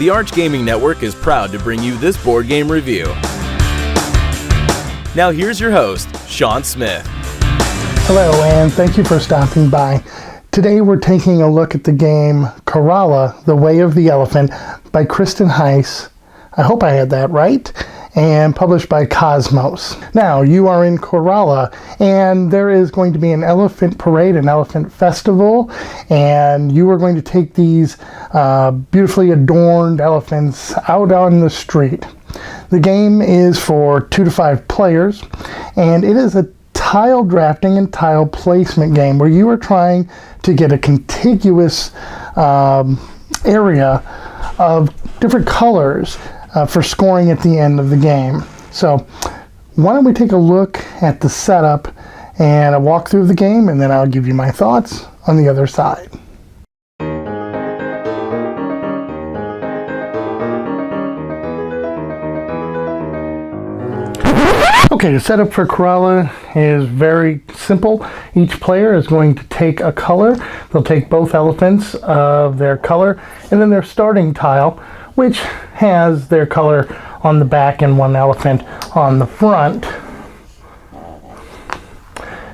the Arch Gaming Network is proud to bring you this board game review. Now here's your host, Sean Smith. Hello, and thank you for stopping by. Today we're taking a look at the game Kerala, The Way of the Elephant by Kristen Heiss. I hope I had that right. And published by Cosmos. Now, you are in Kerala, and there is going to be an elephant parade, an elephant festival, and you are going to take these beautifully adorned elephants out on the street. The game is for 2 to 5 players, and it is a tile drafting and tile placement game where you are trying to get a contiguous area of different colors for scoring at the end of the game. So why don't we take a look at the setup and a walk through the game, and then I'll give you my thoughts on the other side. Okay, the setup for Kerala is very simple. Each player is going to take a color. They'll take both elephants of their color and then their starting tile, which has their color on the back and one elephant on the front.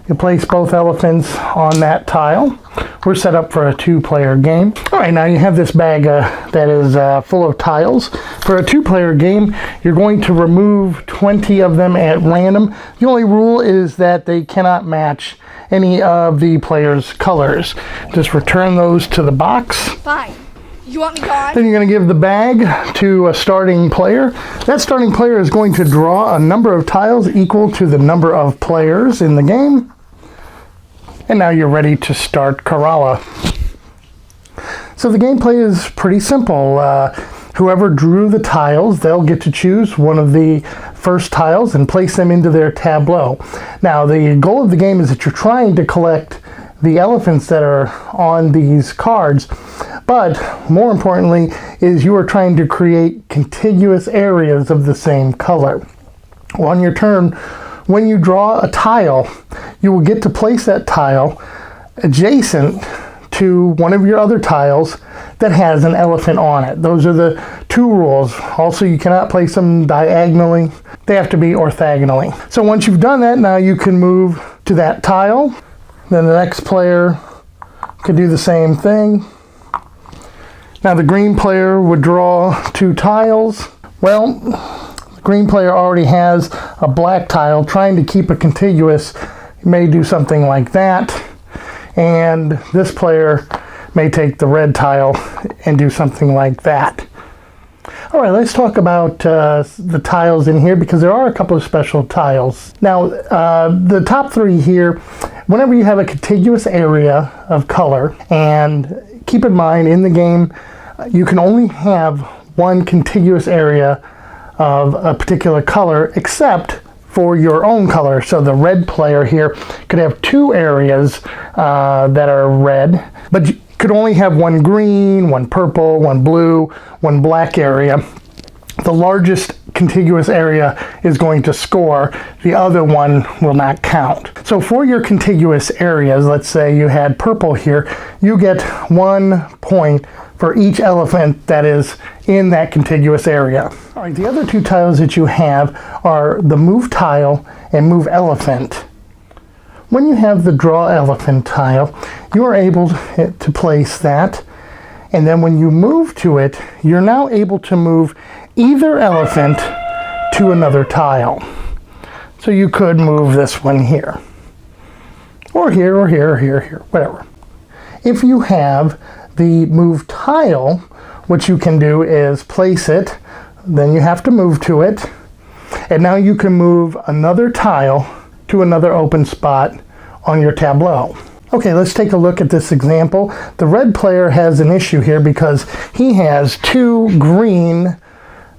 You place both elephants on that tile. We're set up for a 2-player game. All right, now you have this bag that is full of tiles. For a 2-player game, you're going to remove 20 of them at random. The only rule is that they cannot match any of the players' colors. Just return those to the box. Fine. You want me gone? Then you're going to give the bag to a starting player. That starting player is going to draw a number of tiles equal to the number of players in the game. And now you're ready to start Kerala. So the gameplay is pretty simple. Whoever drew the tiles, they'll get to choose one of the first tiles and place them into their tableau. Now the goal of the game is that you're trying to collect the elephants that are on these cards, but more importantly is you are trying to create contiguous areas of the same color. On your turn, when you draw a tile, you will get to place that tile adjacent to one of your other tiles that has an elephant on it. Those are the 2 rules. Also, you cannot place them diagonally. They have to be orthogonally. So once you've done that, now you can move to that tile. Then the next player could do the same thing. Now the green player would draw 2 tiles. Well, the green player already has a black tile. Trying to keep it contiguous, you may do something like that. And this player may take the red tile and do something like that. All right, let's talk about the tiles in here because there are a couple of special tiles. Now, the top 3 here, whenever you have a contiguous area of color, and keep in mind in the game, you can only have one contiguous area of a particular color except for your own color. So the red player here could have 2 areas that are red, but you could only have one green, one purple, one blue, one black area. The largest contiguous area is going to score. The other one will not count. So for your contiguous areas, let's say you had purple here, you get 1 point for each elephant that is in that contiguous area. All right, the other 2 tiles that you have are the move tile and move elephant. When you have the draw elephant tile, you are able to place that, and then when you move to it, you're now able to move either elephant to another tile. So you could move this one here, or here, or here, or here, or here, whatever. If you have the move tile, what you can do is place it, then you have to move to it, and now you can move another tile to another open spot on your tableau. Okay, let's take a look at this example. The red player has an issue here because he has 2 green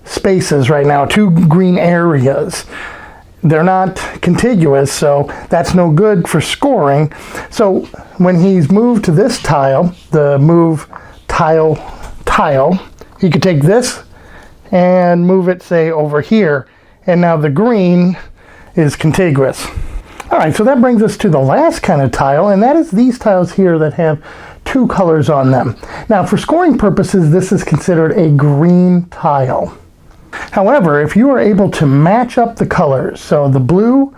spaces right now, 2 green areas. They're not contiguous, so that's no good for scoring. So when he's moved to this tile, the move tile, he could take this and move it, say, over here, and now the green is contiguous. All right, so that brings us to the last kind of tile, and that is these tiles here that have 2 colors on them. Now, for scoring purposes, this is considered a green tile. However, if you are able to match up the colors, so the blue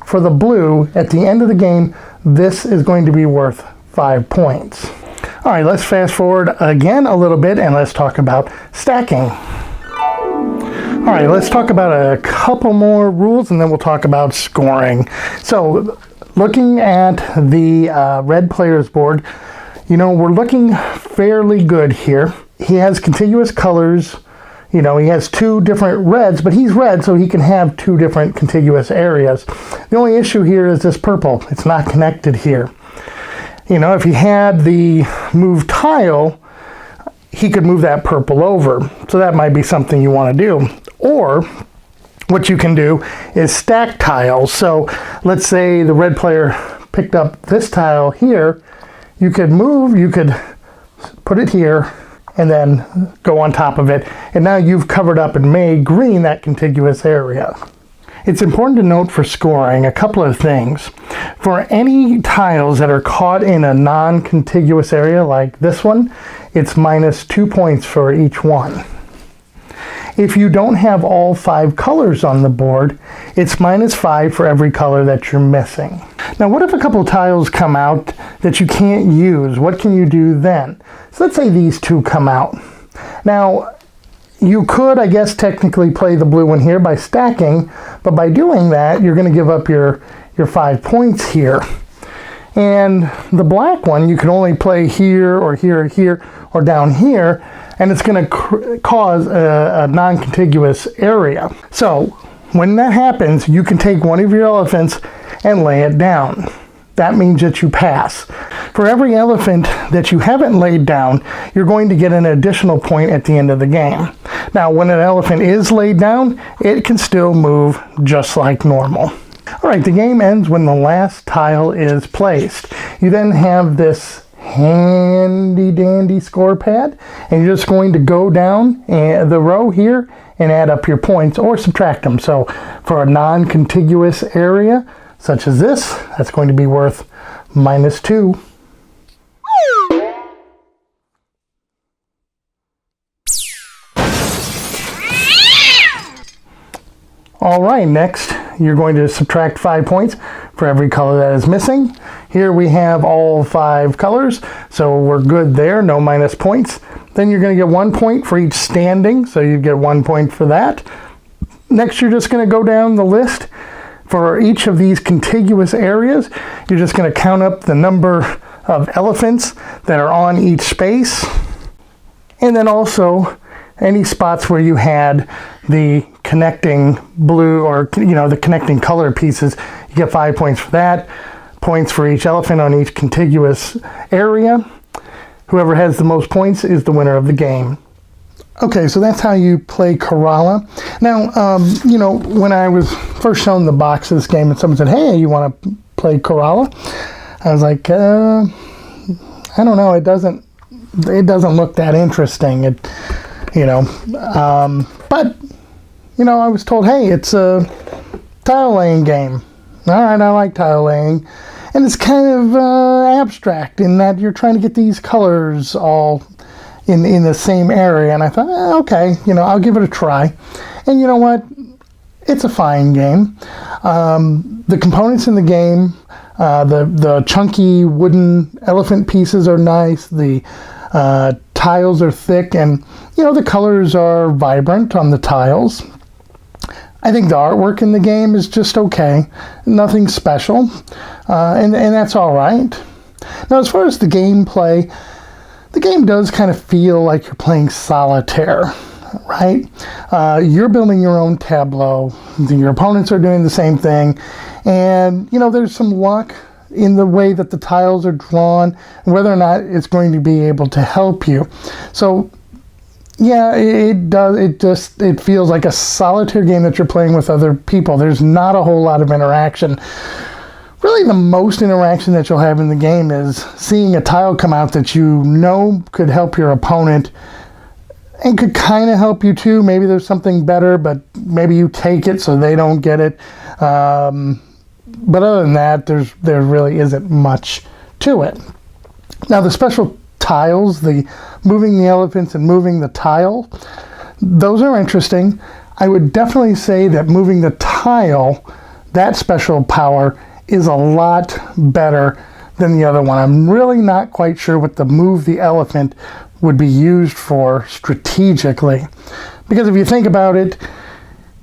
for the blue at the end of the game, this is going to be worth 5 points. All right, let's fast forward again a little bit and let's talk about stacking. All right, let's talk about a couple more rules and then we'll talk about scoring. So, looking at the red player's board, you know, we're looking fairly good here. He has contiguous colors. You know, he has 2 different reds, but he's red, so he can have 2 different contiguous areas. The only issue here is this purple. It's not connected here. You know, if he had the move tile, he could move that purple over. So that might be something you want to do. Or what you can do is stack tiles. So let's say the red player picked up this tile here. You could move, you could put it here and then go on top of it. And now you've covered up and made green that contiguous area. It's important to note for scoring a couple of things. For any tiles that are caught in a non-contiguous area like this one, it's minus 2 points for each one. If you don't have all 5 colors on the board, it's minus 5 for every color that you're missing. Now, what if a couple tiles come out that you can't use? What can you do then? So let's say these 2 come out. Now, you could, I guess, technically play the blue one here by stacking, but by doing that, you're going to give up your 5 points here. And the black one, you can only play here or here or here or down here, and it's going to cause a non-contiguous area. So when that happens, you can take one of your elephants and lay it down. That means that you pass. For every elephant that you haven't laid down, you're going to get an additional point at the end of the game. Now, when an elephant is laid down, it can still move just like normal. All right, the game ends when the last tile is placed. You then have this handy dandy score pad, and you're just going to go down the row here and add up your points or subtract them. So for a non-contiguous area such as this, that's going to be worth minus 2. All right, next you're going to subtract 5 points for every color that is missing. Here we have all 5 colors, so we're good there, no minus points. Then you're going to get 1 point for each standing, so you get 1 point for that. Next, you're just going to go down the list. For each of these contiguous areas, you're just going to count up the number of elephants that are on each space. And then also any spots where you had the connecting blue or, you know, the connecting color pieces, you get 5 points for that. Points for each elephant on each contiguous area. Whoever has the most points is the winner of the game. Okay, so that's how you play Kerala. Now, you know, when I was first shown the box of this game and someone said, hey, you want to play Kerala? I was like, I don't know, it doesn't look that interesting. But, you know, I was told, hey, it's a tile laying game. All right, I like tile laying. And it's kind of abstract in that you're trying to get these colors all in the same area. And I thought, okay, you know, I'll give it a try. And you know what? It's a fine game. The components in the game, the chunky wooden elephant pieces are nice. The tiles are thick, and you know, the colors are vibrant on the tiles. I think the artwork in the game is just okay. Nothing special. And that's all right. Now, as far as the gameplay, the game does kind of feel like you're playing solitaire, right? You're building your own tableau. Your opponents are doing the same thing. And, you know, there's some luck in the way that the tiles are drawn, and whether or not it's going to be able to help you. So, yeah, it does. It feels like a solitaire game that you're playing with other people. There's not a whole lot of interaction. Really, the most interaction that you'll have in the game is seeing a tile come out that you know could help your opponent and could kind of help you too. Maybe there's something better, but maybe you take it so they don't get it. But other than that, there really isn't much to it. Now the special tiles, the moving the elephants and moving the tile, those are interesting. I would definitely say that moving the tile, that special power, is a lot better than the other one. I'm really not quite sure what the move the elephant would be used for strategically. Because if you think about it,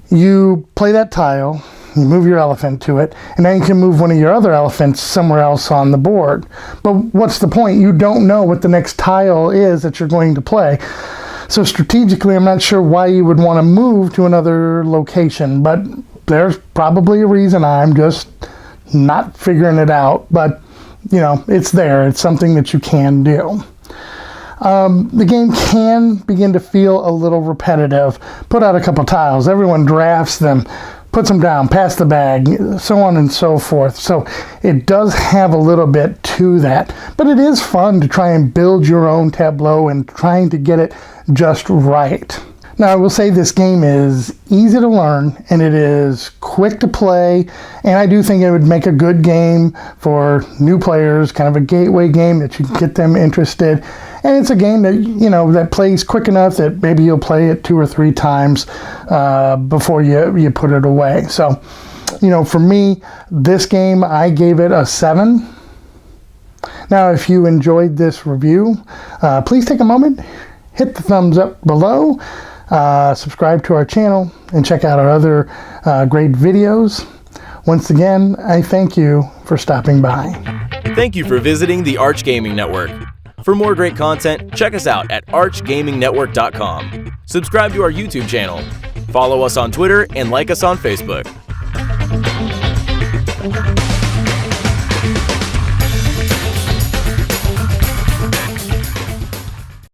you play that tile, you move your elephant to it, and then you can move one of your other elephants somewhere else on the board. But what's the point? You don't know what the next tile is that you're going to play. So strategically, I'm not sure why you would want to move to another location, but there's probably a reason. I'm just not figuring it out. But, you know, it's there. It's something that you can do. The game can begin to feel a little repetitive. Put out a couple tiles, everyone drafts them, puts them down, pass the bag, so on and so forth. So it does have a little bit to that, but it is fun to try and build your own tableau and trying to get it just right. Now, I will say this game is easy to learn and it is quick to play, and I do think it would make a good game for new players, kind of a gateway game that you can get them interested. And it's a game that, you know, that plays quick enough that maybe you'll play it 2 or 3 times before you put it away. So, you know, for me, this game, I gave it a 7. Now, if you enjoyed this review, please take a moment, hit the thumbs up below, subscribe to our channel, and check out our other great videos. Once again, I thank you for stopping by. Thank you for visiting the Arch Gaming Network. For more great content, check us out at archgamingnetwork.com. Subscribe to our YouTube channel. Follow us on Twitter and like us on Facebook.